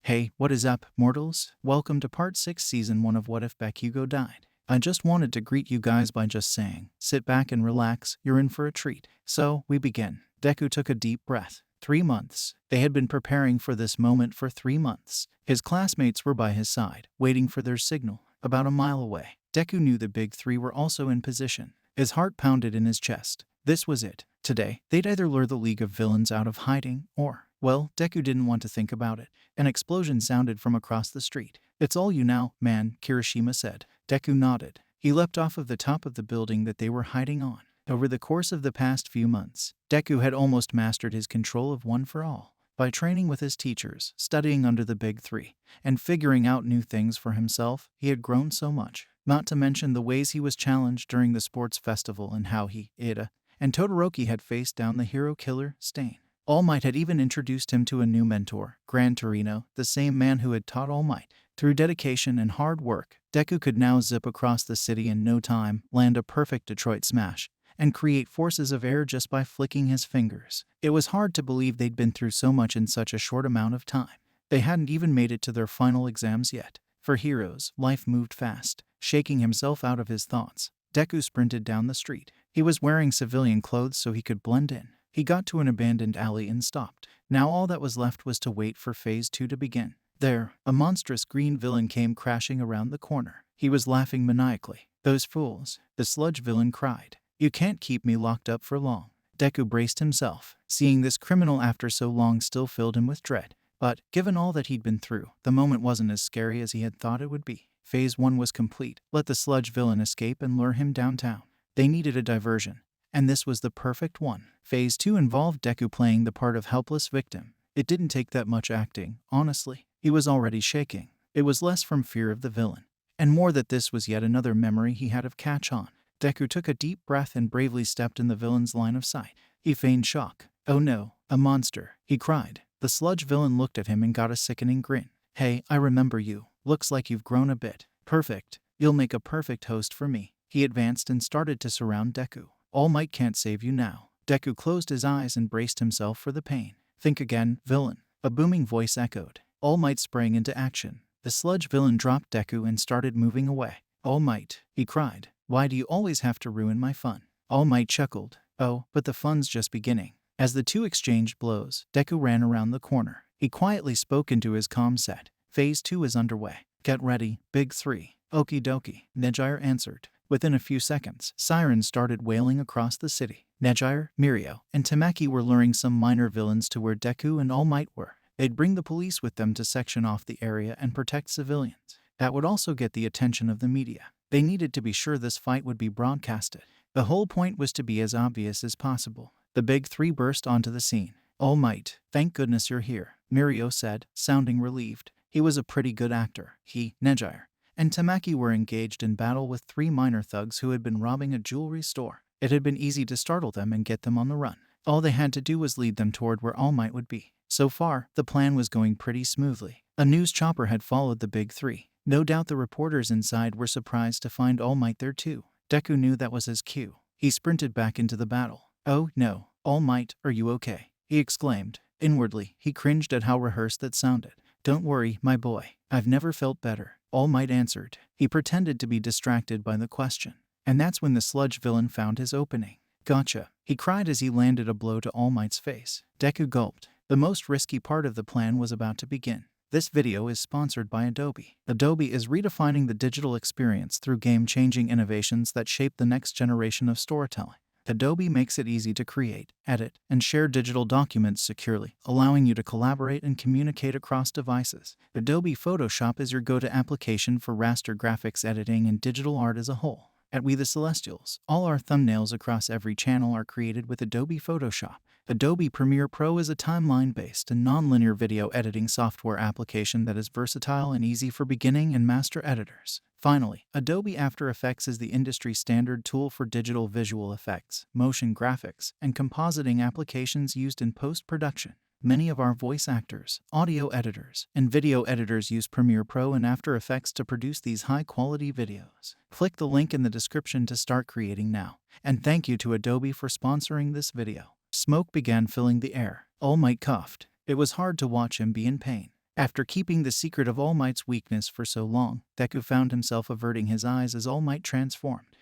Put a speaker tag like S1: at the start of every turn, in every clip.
S1: Hey, what is up, mortals? Welcome to part 6 season 1 of What If Bakugou Died. I just wanted to greet you guys by just saying, sit back and relax, you're in for a treat. So, we begin. Deku took a deep breath. 3 months. They had been preparing for this moment for 3 months. His classmates were by his side, waiting for their signal. About a mile away, Deku knew the big three were also in position. His heart pounded in his chest. This was it. Today, they'd either lure the League of Villains out of hiding, or, well, Deku didn't want to think about it. An explosion sounded from across the street. It's all you now, man, Kirishima said. Deku nodded. He leapt off of the top of the building that they were hiding on. Over the course of the past few months, Deku had almost mastered his control of One for All. By training with his teachers, studying under the big three, and figuring out new things for himself, he had grown so much. Not to mention the ways he was challenged during the sports festival and how he, Ida, and Todoroki had faced down the hero killer, Stain. All Might had even introduced him to a new mentor, Gran Torino, the same man who had taught All Might. Through dedication and hard work, Deku could now zip across the city in no time, land a perfect Detroit smash, and create forces of air just by flicking his fingers. It was hard to believe they'd been through so much in such a short amount of time. They hadn't even made it to their final exams yet. For heroes, life moved fast. Shaking himself out of his thoughts, Deku sprinted down the street. He was wearing civilian clothes so he could blend in. He got to an abandoned alley and stopped. Now all that was left was to wait for Phase 2 to begin. There, a monstrous green villain came crashing around the corner. He was laughing maniacally. "Those fools," the sludge villain cried. "You can't keep me locked up for long." Deku braced himself. Seeing this criminal after so long still filled him with dread. But, given all that he'd been through, the moment wasn't as scary as he had thought it would be. Phase 1 was complete. Let the sludge villain escape and lure him downtown. They needed a diversion, and this was the perfect one. Phase 2 involved Deku playing the part of helpless victim. It didn't take that much acting, honestly. He was already shaking. It was less from fear of the villain, and more that this was yet another memory he had of Catch-On. Deku took a deep breath and bravely stepped in the villain's line of sight. He feigned shock. "Oh no, a monster," he cried. The sludge villain looked at him and got a sickening grin. "Hey, I remember you. Looks like you've grown a bit. Perfect. You'll make a perfect host for me." He advanced and started to surround Deku. "All Might can't save you now." Deku closed his eyes and braced himself for the pain. "Think again, villain," a booming voice echoed. All Might sprang into action. The sludge villain dropped Deku and started moving away. "All Might," he cried. "Why do you always have to ruin my fun?" All Might chuckled. "Oh, but the fun's just beginning." As the two exchanged blows, Deku ran around the corner. He quietly spoke into his comm set. "Phase 2 is underway. Get ready, Big 3. Okie dokie," Nejire answered. Within a few seconds, sirens started wailing across the city. Nejire, Mirio, and Tamaki were luring some minor villains to where Deku and All Might were. They'd bring the police with them to section off the area and protect civilians. That would also get the attention of the media. They needed to be sure this fight would be broadcasted. The whole point was to be as obvious as possible. The big three burst onto the scene. "All Might, thank goodness you're here," Mirio said, sounding relieved. He was a pretty good actor. He, Nejire, and Tamaki were engaged in battle with 3 minor thugs who had been robbing a jewelry store. It had been easy to startle them and get them on the run. All they had to do was lead them toward where All Might would be. So far, the plan was going pretty smoothly. A news chopper had followed the big three. No doubt the reporters inside were surprised to find All Might there too. Deku knew that was his cue. He sprinted back into the battle. "Oh no, All Might, are you okay?" he exclaimed. Inwardly, he cringed at how rehearsed that sounded. "Don't worry, my boy. I've never felt better," All Might answered. He pretended to be distracted by the question. And that's when the sludge villain found his opening. "Gotcha," he cried as he landed a blow to All Might's face. Deku gulped. The most risky part of the plan was about to begin. This video is sponsored by Adobe. Adobe is redefining the digital experience through game-changing innovations that shape the next generation of storytelling. Adobe makes it easy to create, edit, and share digital documents securely, allowing you to collaborate and communicate across devices. Adobe Photoshop is your go-to application for raster graphics editing and digital art as a whole. At We The Celestials, all our thumbnails across every channel are created with Adobe Photoshop. Adobe Premiere Pro is a timeline-based and non-linear video editing software application that is versatile and easy for beginning and master editors. Finally, Adobe After Effects is the industry standard tool for digital visual effects, motion graphics, and compositing applications used in post-production. Many of our voice actors, audio editors, and video editors use Premiere Pro and After Effects to produce these high-quality videos. Click the link in the description to start creating now. And thank you to Adobe for sponsoring this video. Smoke began filling the air. All Might coughed. It was hard to watch him be in pain. After keeping the secret of All Might's weakness for so long, Deku found himself averting his eyes as All Might transformed.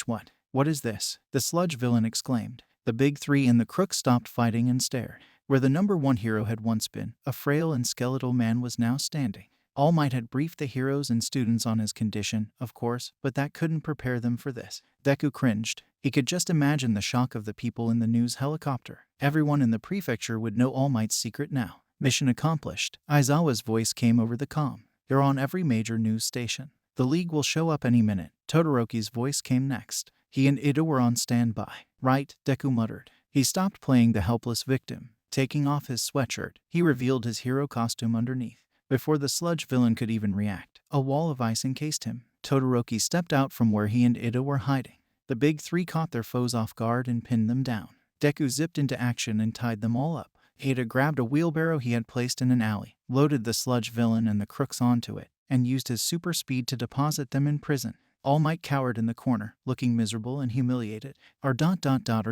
S1: What? What is this? The sludge villain exclaimed. The big three and the crook stopped fighting and stared. Where the number one hero had once been, a frail and skeletal man was now standing. All Might had briefed the heroes and students on his condition, of course, but that couldn't prepare them for this. Deku cringed. He could just imagine the shock of the people in the news helicopter. Everyone in the prefecture would know All Might's secret now. Mission accomplished. Aizawa's voice came over the comm. You're on every major news station. The League will show up any minute. Todoroki's voice came next. He and Ida were on standby. Right, Deku muttered. He stopped playing the helpless victim. Taking off his sweatshirt, he revealed his hero costume underneath. Before the sludge villain could even react, a wall of ice encased him. Todoroki stepped out from where he and Ida were hiding. The big three caught their foes off guard and pinned them down. Deku zipped into action and tied them all up. Ida grabbed a wheelbarrow he had placed in an alley, loaded the sludge villain and the crooks onto it, and used his super speed to deposit them in prison. All Might cowered in the corner, looking miserable and humiliated. Are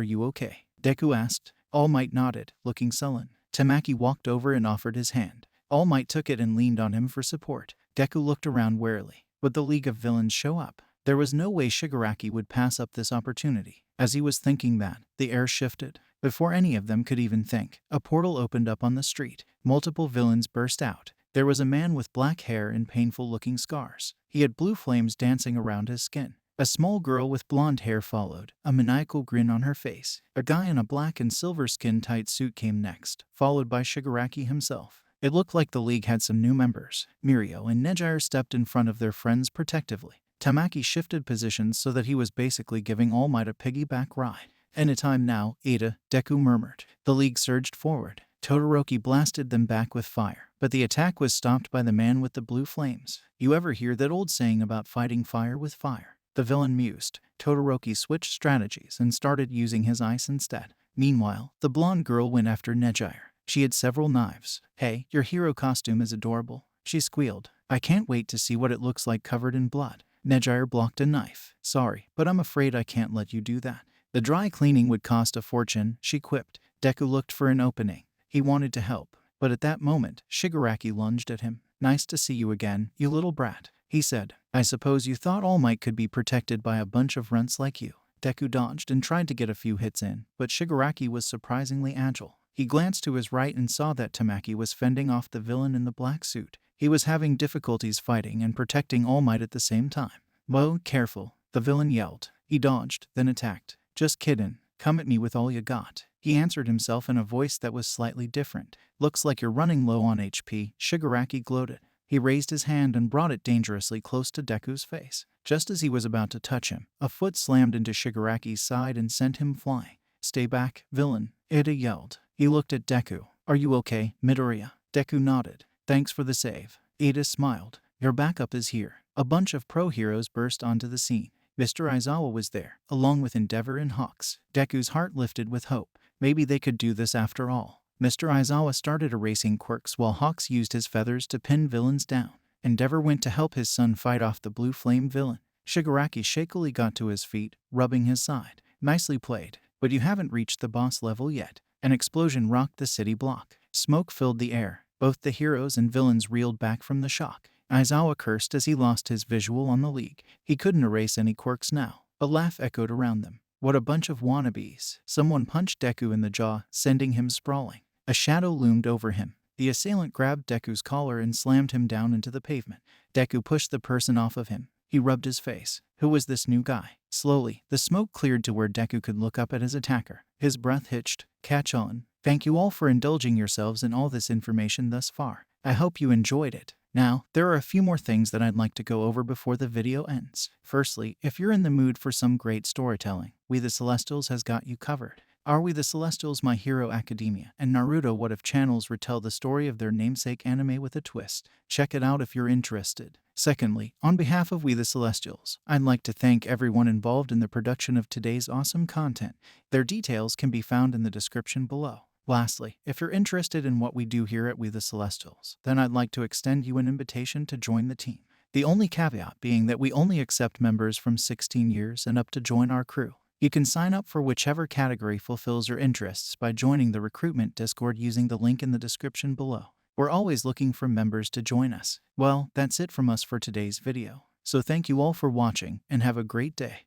S1: you okay? Deku asked. All Might nodded, looking sullen. Tamaki walked over and offered his hand. All Might took it and leaned on him for support. Deku looked around warily. Would the League of Villains show up? There was no way Shigaraki would pass up this opportunity. As he was thinking that, the air shifted. Before any of them could even think, a portal opened up on the street. Multiple villains burst out. There was a man with black hair and painful-looking scars. He had blue flames dancing around his skin. A small girl with blonde hair followed, a maniacal grin on her face. A guy in a black and silver skin-tight suit came next, followed by Shigaraki himself. It looked like the League had some new members. Mirio and Nejire stepped in front of their friends protectively. Tamaki shifted positions so that he was basically giving All Might a piggyback ride. Anytime now, Ida, Deku murmured. The League surged forward. Todoroki blasted them back with fire, but the attack was stopped by the man with the blue flames. You ever hear that old saying about fighting fire with fire? The villain mused. Todoroki switched strategies and started using his ice instead. Meanwhile, the blonde girl went after Nejire. She had several knives. Hey, your hero costume is adorable, she squealed. I can't wait to see what it looks like covered in blood. Nejire blocked a knife. Sorry, but I'm afraid I can't let you do that. The dry cleaning would cost a fortune, she quipped. Deku looked for an opening. He wanted to help, but at that moment, Shigaraki lunged at him. Nice to see you again, you little brat, he said. I suppose you thought All Might could be protected by a bunch of runts like you. Deku dodged and tried to get a few hits in, but Shigaraki was surprisingly agile. He glanced to his right and saw that Tamaki was fending off the villain in the black suit. He was having difficulties fighting and protecting All Might at the same time. Whoa, careful, the villain yelled. He dodged, then attacked. Just kiddin'. Come at me with all you got. He answered himself in a voice that was slightly different. Looks like you're running low on HP, Shigaraki gloated. He raised his hand and brought it dangerously close to Deku's face. Just as he was about to touch him, a foot slammed into Shigaraki's side and sent him flying. Stay back, villain, Ida yelled. He looked at Deku. Are you okay, Midoriya? Deku nodded. Thanks for the save. Ida smiled. Your backup is here. A bunch of pro heroes burst onto the scene. Mr. Aizawa was there, along with Endeavor and Hawks. Deku's heart lifted with hope. Maybe they could do this after all. Mr. Aizawa started erasing quirks while Hawks used his feathers to pin villains down. Endeavor went to help his son fight off the blue flame villain. Shigaraki shakily got to his feet, rubbing his side. Nicely played, but you haven't reached the boss level yet. An explosion rocked the city block. Smoke filled the air. Both the heroes and villains reeled back from the shock. Aizawa cursed as he lost his visual on the League. He couldn't erase any quirks now. A laugh echoed around them. What a bunch of wannabes. Someone punched Deku in the jaw, sending him sprawling. A shadow loomed over him. The assailant grabbed Deku's collar and slammed him down into the pavement. Deku pushed the person off of him. He rubbed his face. Who was this new guy? Slowly, the smoke cleared to where Deku could look up at his attacker. His breath hitched. Catch on. Thank you all for indulging yourselves in all this information thus far. I hope you enjoyed it. Now, there are a few more things that I'd like to go over before the video ends. Firstly, if you're in the mood for some great storytelling, We The Celestials has got you covered. Are We The Celestials, My Hero Academia, and Naruto What If channels retell the story of their namesake anime with a twist. Check it out if you're interested. Secondly, on behalf of We The Celestials, I'd like to thank everyone involved in the production of today's awesome content. Their details can be found in the description below. Lastly, if you're interested in what we do here at We The Celestials, then I'd like to extend you an invitation to join the team. The only caveat being that we only accept members from 16 years and up to join our crew. You can sign up for whichever category fulfills your interests by joining the recruitment Discord using the link in the description below. We're always looking for members to join us. Well, that's it from us for today's video. So thank you all for watching and have a great day.